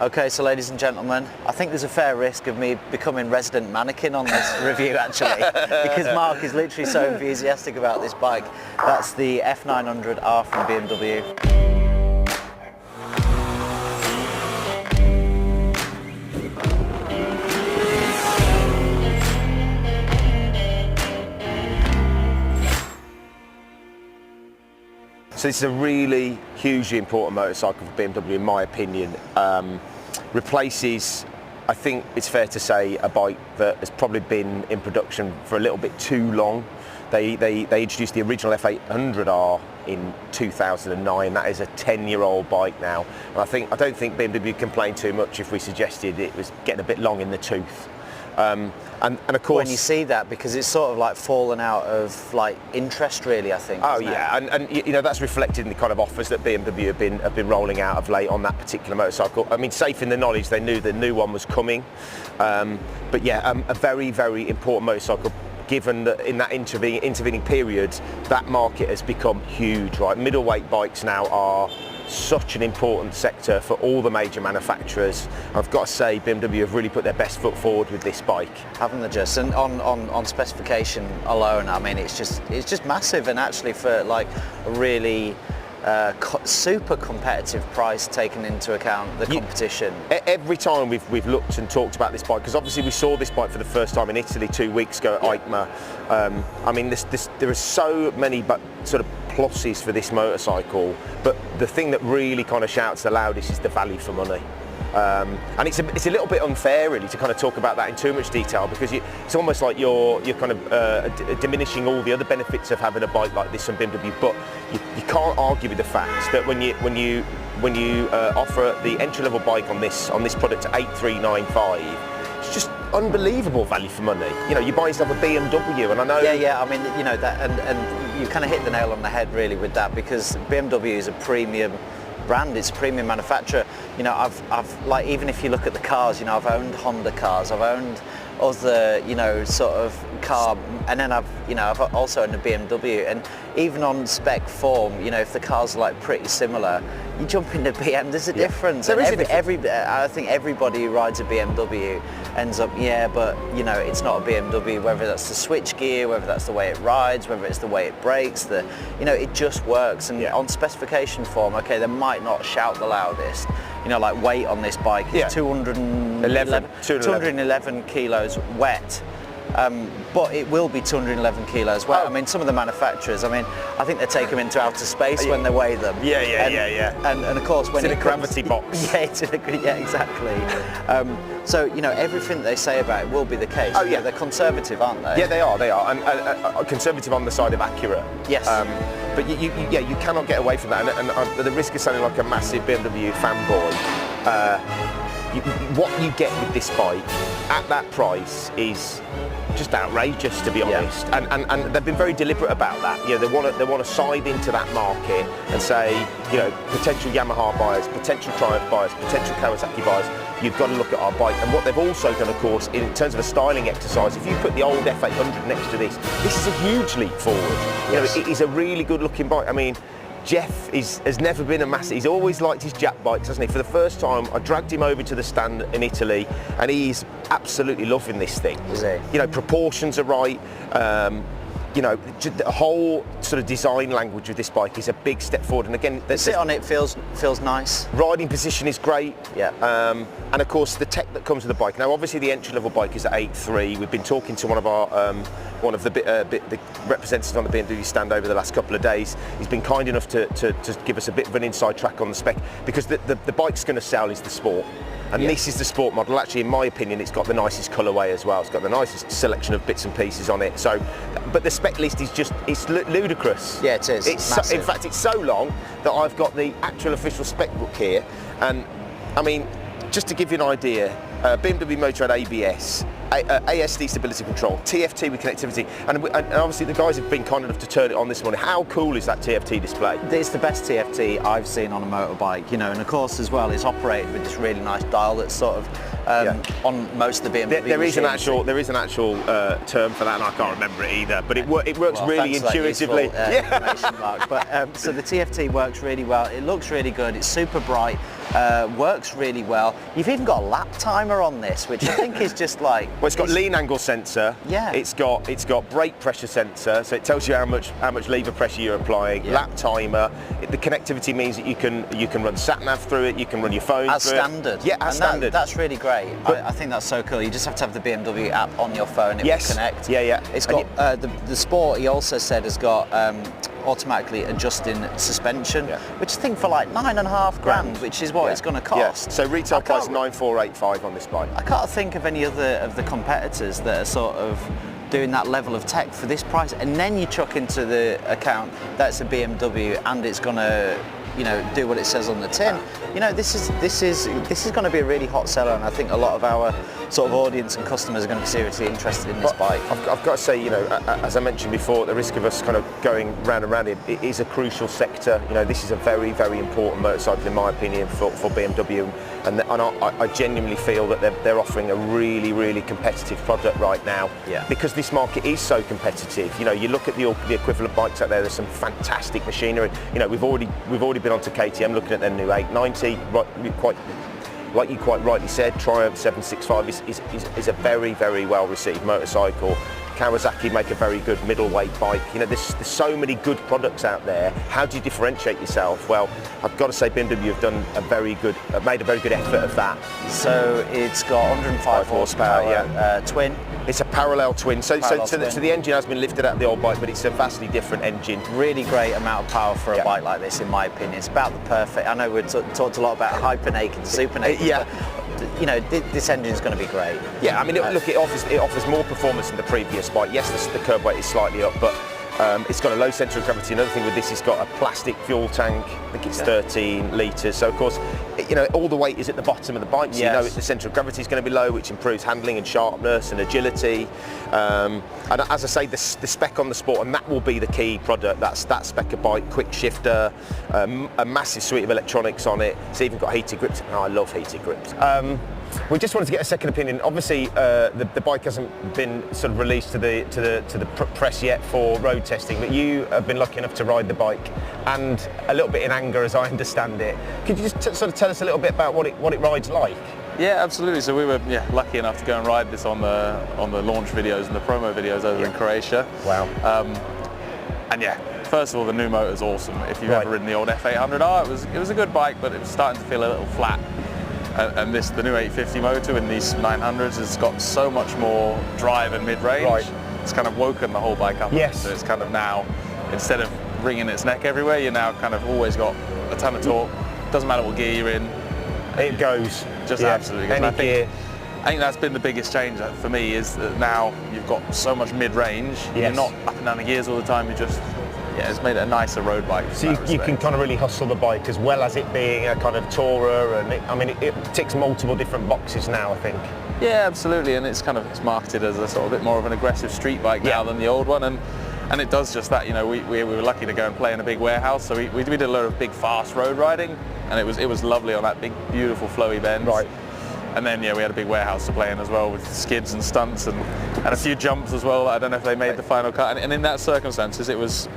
Okay, so ladies and gentlemen, I think there's a fair risk of me becoming resident mannequin on this review actually, because Mark is literally so enthusiastic about this bike. That's the F900R from BMW. So this is a really hugely important motorcycle for BMW in my opinion. Replaces, I think it's fair to say, a bike that has probably been in production for a little bit too long. They introduced the original F900R in 2009. That is a 10-year-old bike now. And I don't think BMW would complain too much if we suggested it was getting a bit long in the tooth. And of course, when you see that, because it's sort of like fallen out of like interest really, I think. Oh yeah, and you know, that's reflected in the kind of offers that BMW have been rolling out of late on that particular motorcycle. I mean, safe in the knowledge they knew the new one was coming, but yeah, a very, very important motorcycle, given that in that intervening period that market has become huge, right? Middleweight bikes now are such an important sector for all the major manufacturers. I've got to say, BMW have really put their best foot forward with this bike. Haven't they just? And on specification alone, I mean, it's just massive, and actually for like a really super competitive price, taking into account the competition. Every time we've looked and talked about this bike, because obviously we saw this bike for the first time in Italy 2 weeks ago at EICMA. I mean, there are so many sort of pluses for this motorcycle, but the thing that really kind of shouts the loudest is the value for money. And it's a little bit unfair really to kind of talk about that in too much detail, because it's almost like you're kind of diminishing all the other benefits of having a bike like this from BMW. But you can't argue with the fact that when you offer the entry-level bike on this product at 8,395, it's just unbelievable value for money. You know, you buy yourself a BMW, and I know. Yeah. I mean, you know that, and you kind of hit the nail on the head really with that, because BMW is a premium brand, it's a premium manufacturer. You know, I've like, even if you look at the cars, you know, I've owned Honda cars, I've owned other, you know, sort of car, and then I've also owned a BMW, and even on spec form, you know, if the cars are like pretty similar, you jump into BM, there's a difference. There is a difference. I think everybody who rides a BMW ends up, yeah, but you know, it's not a BMW, whether that's the switch gear, whether that's the way it rides, whether it's the way it brakes, you know, it just works. And on specification form, okay, they might not shout the loudest. You know, like weight on this bike is 211 kilos wet. But it will be 211 kilos wet. I mean, some of the manufacturers, I mean, I think they take them into outer space when they weigh them. Yeah. And of course, when it's in a gravity box. Yeah, exactly. So, you know, everything they say about it will be the case. Oh yeah, they're conservative, aren't they? Yeah, they are, and conservative on the side of accurate. Yes. But you cannot get away from that, and the risk of sounding like a massive BMW fanboy. What you get with this bike at that price is just outrageous, to be honest. And they've been very deliberate about that. You know, they want to side into that market and say, you know, potential Yamaha buyers, potential Triumph buyers, potential Kawasaki buyers, you've got to look at our bike. And what they've also done, of course, in terms of a styling exercise, if you put the old F800 next to this is a huge leap forward. You know, it is a really good looking bike. I mean, Jeff has never been a massive, he's always liked his Jap bikes, hasn't he? For the first time, I dragged him over to the stand in Italy, and he's absolutely loving this thing. Is he? You know, proportions are right. You know, the whole sort of design language of this bike is a big step forward. And again, the sit on it feels nice. Riding position is great. Yeah. And of course, the tech that comes with the bike. Now, obviously, the entry-level bike is at 8.3. We've been talking to one of the representatives on the BMW stand over the last couple of days. He's been kind enough to give us a bit of an inside track on the spec, because the bike's going to sell is the Sport. And this is the Sport model. Actually, in my opinion, it's got the nicest colourway as well. It's got the nicest selection of bits and pieces on it. So, but the spec list is it's ludicrous. Yeah, it is. In fact, it's so long that I've got the actual official spec book here. And I mean, just to give you an idea, BMW motor had ABS, ASD stability control, TFT with connectivity, and obviously the guys have been kind enough to turn it on this morning. How cool is that TFT display? It's the best TFT I've seen on a motorbike, you know, and of course as well it's operated with this really nice dial that's sort of on most of the BMW there is an actual term for that, and I can't remember it either, but it works really intuitively. Information, Mark. But so the TFT works really well. It looks really good. It's super bright. works really well. You've even got a lap timer on this, which I think is just like... Well, it's got lean angle sensor. Yeah. It's got brake pressure sensor, so it tells you how much lever pressure you're applying. Yeah. Lap timer. The connectivity means that you can run sat nav through it. You can run your phone as through standard. it. Yeah, as standard. That's really great. I think that's so cool. You just have to have the BMW app on your phone. It will connect. Yeah, yeah. It's got the Sport. He also said has got automatically adjusting suspension, which I think for like £9.5 which is what it's going to cost. Yeah. So retail price 9,485 on this bike. I can't think of any other of the competitors that are sort of doing that level of tech for this price, and then you chuck into the account that's a BMW and it's going to, you know, do what it says on the tin. You know, this is going to be a really hot seller, and I think a lot of our sort of audience and customers are going to be seriously interested in this bike. I've got to say, you know, as I mentioned before, at the risk of us kind of going round and round, it is a crucial sector. You know, this is a very, very important motorcycle in my opinion for BMW, and I genuinely feel that they're offering a really, really competitive product right now. Yeah. Because this market is so competitive. You know, you look at the equivalent bikes out there. There's some fantastic machinery. You know, we've already been onto KTM looking at their new 890. Like you quite rightly said, Triumph 765 is a very, very well received motorcycle. Kawasaki make a very good middleweight bike. You know, there's so many good products out there. How do you differentiate yourself? Well, I've got to say BMW have done made a very good effort of that. So it's got 105 horsepower, twin. It's a parallel twin. So the engine has been lifted out of the old bike, but it's a vastly different engine. Really great amount of power for a bike like this, in my opinion. It's about the perfect. I know we've talked a lot about hyper-naked and super-naked. Yeah. You know, this engine is going to be great. Yeah, I mean, it offers more performance than the previous bike. Yes, the curb weight is slightly up, but it's got a low centre of gravity. Another thing with this, it's got a plastic fuel tank. I think it's 13 litres. So of course, you know, all the weight is at the bottom of the bike. So you know the centre of gravity is going to be low, which improves handling and sharpness and agility. And as I say, the spec on the Sport, and that will be the key product. That's that spec of bike, quick shifter, a massive suite of electronics on it. It's even got heated grips. Oh, I love heated grips. We just wanted to get a second opinion. Obviously, the bike hasn't been sort of released to the press yet for road testing, but you have been lucky enough to ride the bike, and a little bit in anger, as I understand it. Could you just sort of tell us a little bit about what it rides like? Yeah, absolutely. So we were lucky enough to go and ride this on the launch videos and the promo videos over in Croatia. Wow. And yeah, first of all, the new motor's awesome. If you've ever ridden the old F900R, it was a good bike, but it was starting to feel a little flat. And the new 850 motor in these 900s has got so much more drive and mid-range. Right. It's kind of woken the whole bike up. Yes. So it's kind of now, instead of wringing its neck everywhere, you're now kind of always got a ton of torque. Doesn't matter what gear you're in. It goes. Just absolutely goes. I think that's been the biggest change for me, is that now you've got so much mid-range. Yes. You're not up and down the gears all the time. You just it's made it a nicer road bike. So you can kind of really hustle the bike, as well as it being a kind of tourer, and it ticks multiple different boxes now, I think. Yeah, absolutely, and it's marketed as a sort of bit more of an aggressive street bike now than the old one, and it does just that. You know, we were lucky to go and play in a big warehouse, so we did a lot of big fast road riding, and it was lovely on that big beautiful flowy bend. Right. And then we had a big warehouse to play in as well, with skids and stunts and a few jumps as well. I don't know if they made the final cut, and in that circumstances it was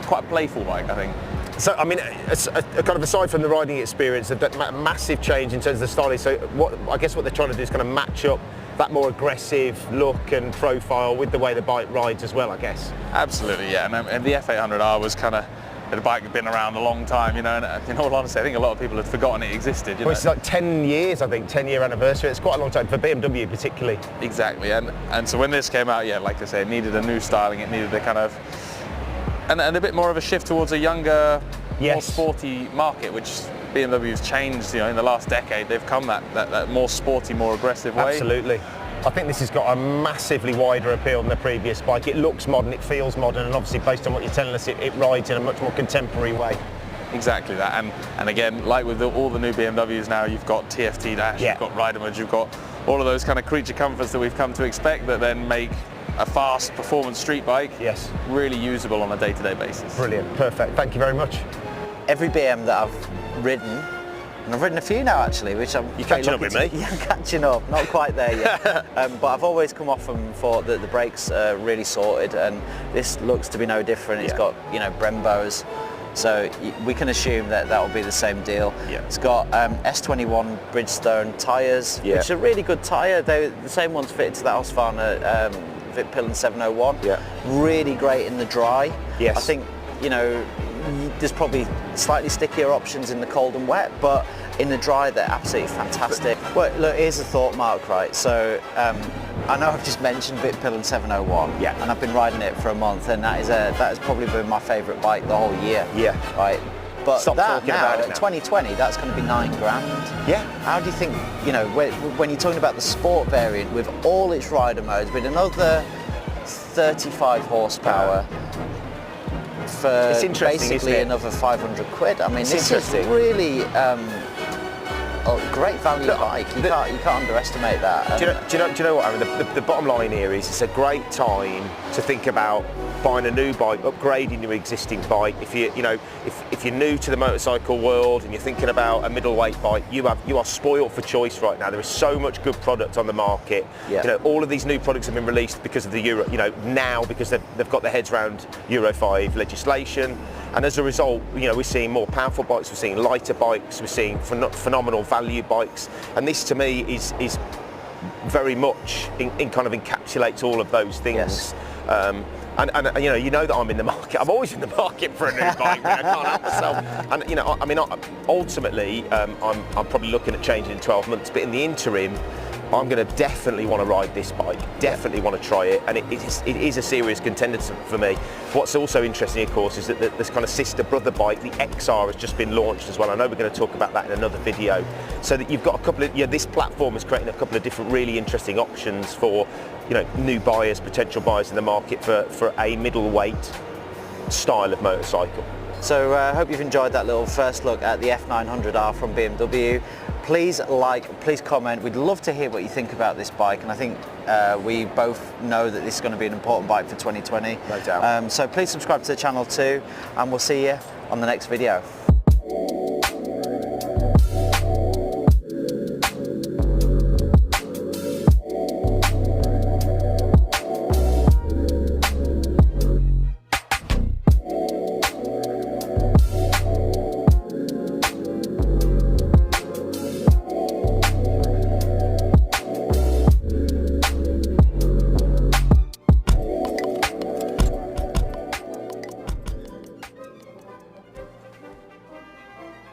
quite a playful bike, I think. So, I mean, kind of aside from the riding experience, a massive change in terms of the styling. So, I guess what they're trying to do is kind of match up that more aggressive look and profile with the way the bike rides as well, I guess. Absolutely, yeah. And the F900R was kind of the bike had been around a long time, you know, and in all honesty, I think a lot of people had forgotten it existed. Well, it's like 10 years, I think, 10-year anniversary. It's quite a long time for BMW particularly. Exactly, and so when this came out, like I say, it needed a new styling. It needed a kind of and a bit more of a shift towards a younger, more sporty market, which BMW's changed. You know, in the last decade, they've come that more sporty, more aggressive way. Absolutely. I think this has got a massively wider appeal than the previous bike. It looks modern, it feels modern, and obviously based on what you're telling us, it rides in a much more contemporary way. Exactly that, and again, like with all the new BMWs now, you've got TFT dash, you've got rider mode, you've got all of those kind of creature comforts that we've come to expect, that then make a fast performance street bike really usable on a day-to-day basis. Brilliant, perfect, thank you very much. Every BM that I've ridden, and I've ridden a few now actually, which I'm... You're catching up with me? Yeah, I'm catching up, not quite there yet. But I've always come off and thought that the brakes are really sorted, and this looks to be no different. It's got, you know, Brembos. So we can assume that that will be the same deal. Yeah. It's got S21 Bridgestone tyres, which are really good tyre. They're the same ones fitted to that Husqvarna Vitpillen 701. Yeah. Really great in the dry. Yes. I think, you know, there's probably slightly stickier options in the cold and wet, but in the dry they're absolutely fantastic. Well, look, here's a thought, Mark, right? So I know I've just mentioned Vitpillen 701, and I've been riding it for a month, and that has probably been my favourite bike the whole year. Yeah. Right. But Stop that talking now, about it at now. 2020, that's going to be £9 grand. Yeah. How do you think, you know, when you're talking about the sport variant with all its rider modes, with another 35 horsepower, for It's interesting, basically isn't it? another 500 quid. I mean, It's this interesting. is really a great value bike. You can't underestimate that. Do you know what, Aaron? The bottom line here is it's a great time to think about buying a new bike, upgrading your existing bike. If you're new to the motorcycle world and you're thinking about a middleweight bike, you are spoiled for choice right now. There is so much good product on the market. Yeah. You know, all of these new products have been released because of the Euro. You know, now because they've got their heads around Euro 5 legislation. And as a result, you know, we're seeing more powerful bikes, we're seeing lighter bikes, we're seeing phenomenal value bikes. And this to me is very much in kind of encapsulates all of those things. Yes. And you know that I'm in the market. I'm always in the market for a new bike. I can't help myself. And you know, I mean, ultimately, I'm probably looking at changing in 12 months. But in the interim, I'm going to definitely want to ride this bike. Definitely want to try it, and it is a serious contender for me. What's also interesting, of course, is that this kind of sister brother bike, the XR, has just been launched as well. I know we're going to talk about that in another video. So that you've got a couple of, this platform is creating a couple of different really interesting options for, you know, new buyers, potential buyers in the market for a middleweight style of motorcycle. So I hope you've enjoyed that little first look at the F900R from BMW. Please like, please comment. We'd love to hear what you think about this bike, and I think we both know that this is going to be an important bike for 2020. No doubt. So please subscribe to the channel too, and we'll see you on the next video.